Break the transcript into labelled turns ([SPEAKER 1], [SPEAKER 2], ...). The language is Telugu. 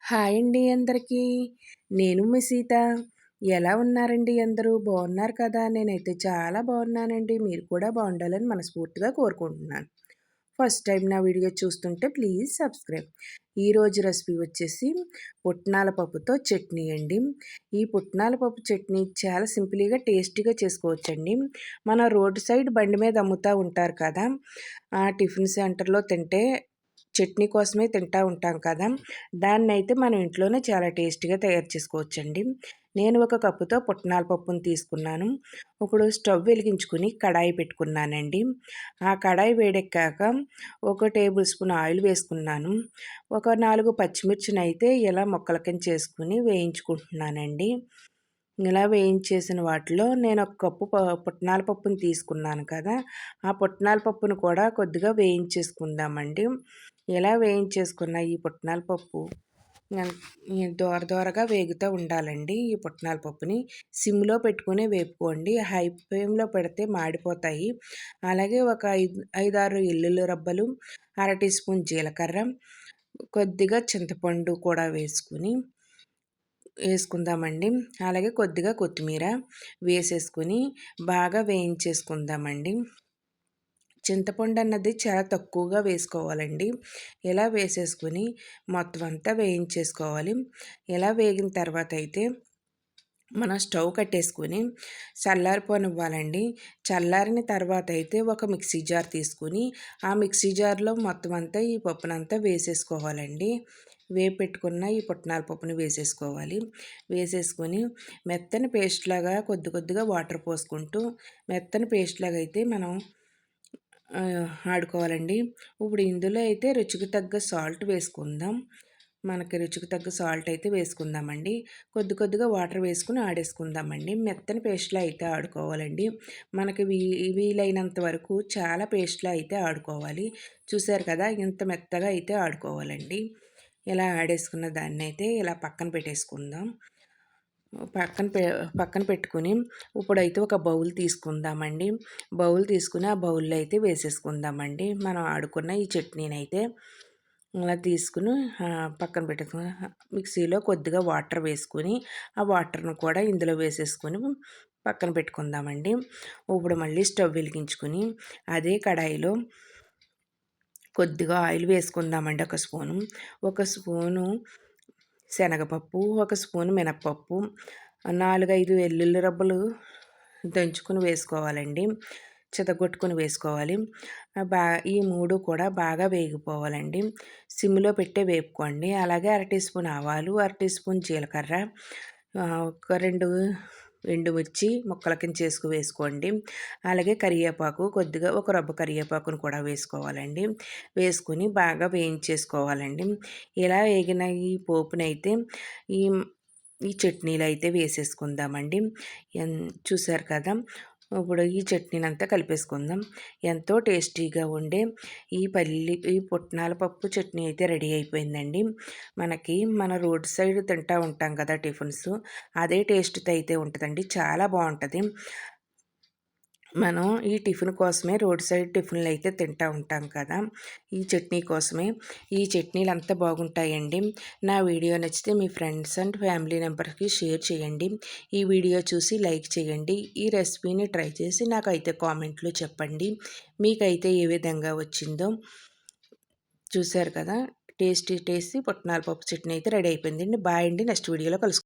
[SPEAKER 1] హాయ్ అండి అందరికీ. నేను మీ సీత. ఎలా ఉన్నారండి అందరూ? బాగున్నారు కదా? నేనైతే చాలా బాగున్నానండి. మీరు కూడా బాగుండాలని మనస్ఫూర్తిగా కోరుకుంటున్నాను. ఫస్ట్ టైం నా వీడియో చూస్తుంటే ప్లీజ్ సబ్స్క్రైబ్. ఈరోజు రెసిపీ వచ్చేసి పుట్నాల పప్పుతో చట్నీ అండి. ఈ పుట్నాల పప్పు చట్నీ చాలా సింపుల్గా టేస్టీగా చేసుకోవచ్చండి. మన రోడ్ సైడ్ బండి మీద అమ్ముతూ ఉంటారు కదా, ఆ టిఫిన్ సెంటర్లో తింటే చట్నీ కోసమే తింటూ ఉంటాం కదా, దాన్నైతే మనం ఇంట్లోనే చాలా టేస్టీగా తయారు చేసుకోవచ్చండి. నేను ఒక కప్పుతో పుట్నాల పప్పును తీసుకున్నాను. ఇప్పుడు స్టవ్ వెలిగించుకుని కడాయి పెట్టుకున్నానండి. ఆ కడాయి వేడెక్కాక ఒక టేబుల్ స్పూన్ ఆయిల్ వేసుకున్నాను. ఒక 4 పచ్చిమిర్చిని అయితే ఇలా ముక్కల కింద చేసుకుని వేయించుకుంటున్నానండి. ఇలా వేయించేసిన వాటిలో నేను ఒక కప్పు పుట్నాల పప్పుని తీసుకున్నాను కదా, ఆ పుట్నాల పప్పును కూడా కొద్దిగా వేయించేసుకుందామండి. ఇలా వేయించేసుకున్న ఈ పుట్నాల పప్పు దోరగా వేగుతూ ఉండాలండి. ఈ పుట్నాల పప్పుని సిమ్లో పెట్టుకుని వేపుకోండి. హై ఫ్లేమ్లో పెడితే మాడిపోతాయి. అలాగే ఒక 5-6 ఎల్లుల్లి రబ్బలు, అర టీ స్పూన్ జీలకర్ర, కొద్దిగా చింతపండు కూడా వేసుకుందామండి. అలాగే కొద్దిగా కొత్తిమీర వేసేసుకుని బాగా వేయించేసుకుందామండి. చింతపండు అన్నది చాలా తక్కువగా వేసుకోవాలండి. ఇలా వేసేసుకుని మొత్తం అంతా వేయించేసుకోవాలి. ఇలా వేగిన తర్వాత అయితే మనం స్టవ్ కట్టేసుకుని చల్లారిపోనివ్వాలండి. చల్లారిన తర్వాత అయితే ఒక మిక్సీ జార్ తీసుకుని ఆ మిక్సీ జార్లో మొత్తం అంతా ఈ పప్పునంతా వేసేసుకోవాలండి. వేపెట్టుకున్న ఈ పుట్నాల పప్పుని వేసేసుకోవాలి. వేసేసుకొని మెత్తని పేస్ట్ లాగా కొద్దిగా వాటర్ పోసుకుంటూ మెత్తని పేస్ట్ లాగా అయితే మనం ఆడుకోవాలండి. ఇప్పుడు ఇందులో అయితే రుచికి తగ్గ సాల్ట్ వేసుకుందాం. మనకి రుచికి తగ్గ సాల్ట్ అయితే వేసుకుందామండి. కొద్దిగా వాటర్ వేసుకుని ఆడేసుకుందామండి. మెత్తని పేస్ట్లా అయితే ఆడుకోవాలండి. మనకి వీలైనంత వరకు చాలా పేస్ట్లా అయితే ఆడుకోవాలి. చూసారు కదా, ఇంత మెత్తగా అయితే ఆడుకోవాలండి. ఇలా ఆడేసుకున్న దాన్ని అయితే ఇలా పక్కన పెట్టేసుకుందాం. పక్కన పెట్టుకుని ఇప్పుడైతే ఒక బౌల్ తీసుకుందామండి. బౌల్ తీసుకుని ఆ బౌల్లో అయితే వేసేసుకుందామండి. మనం ఆడుకున్న ఈ చట్నీని అయితే అలా తీసుకుని పక్కన పెట్టుకుని మిక్సీలో కొద్దిగా వాటర్ వేసుకుని ఆ వాటర్ను కూడా ఇందులో వేసేసుకొని పక్కన పెట్టుకుందామండి. ఇప్పుడు మళ్ళీ స్టవ్ వెలిగించుకుని అదే కడాయిలో కొద్దిగా ఆయిల్ వేసుకుందామండి. ఒక స్పూను శనగపప్పు, ఒక స్పూను మినప్పప్పు, 4-5 వెల్లుల్లి రబ్బలు దంచుకుని వేసుకోవాలండి. చితగొట్టుకుని వేసుకోవాలి. ఈ 3 కూడా బాగా వేగిపోవాలండి. సిమ్లో పెట్టే వేపుకోండి. అలాగే అర టీ స్పూన్ ఆవాలు, అర టీ స్పూన్ జీలకర్ర, ఒక 2 ఎండుమిర్చి ముక్కల కింద వేసుకోండి. అలాగే కరివేపాకు కొద్దిగా ఒక రబ్బ కరివేపాకును కూడా వేసుకోవాలండి. వేసుకుని బాగా వేయించేసుకోవాలండి. ఇలా వేగిన ఈ పోపునైతే ఈ ఈ చట్నీలు అయితే వేసేసుకుందామండి. చూసారు కదా, ఇప్పుడు ఈ చట్నీని అంతా కలిపేసుకుందాం. ఎంతో టేస్టీగా ఉండే ఈ పుట్నాల పప్పు చట్నీ అయితే రెడీ అయిపోయిందండి. మన రోడ్ సైడ్ తింటూ ఉంటాం కదా టిఫిన్స్, అదే టేస్ట్తో అయితే ఉంటుందండి. చాలా బాగుంటుంది. మనం ఈ టిఫిన్ కోసమే రోడ్ సైడ్ టిఫిన్లు అయితే తింటూ ఉంటాం కదా, ఈ చట్నీ కోసమే. ఈ చట్నీలు అంత బాగుంటాయండి. నా వీడియో నచ్చితే మీ ఫ్రెండ్స్ అండ్ ఫ్యామిలీ మెంబర్స్కి షేర్ చేయండి. ఈ వీడియో చూసి లైక్ చేయండి. ఈ రెసిపీని ట్రై చేసి నాకైతే కామెంట్లో చెప్పండి మీకైతే ఏ విధంగా వచ్చిందో. చూశారు కదా, టేస్టీ పుట్నాల పప్పు చట్నీ అయితే రెడీ అయిపోయిందండి. బాయ్ అండి. నెక్స్ట్ వీడియోలో కలుసుకుందాం.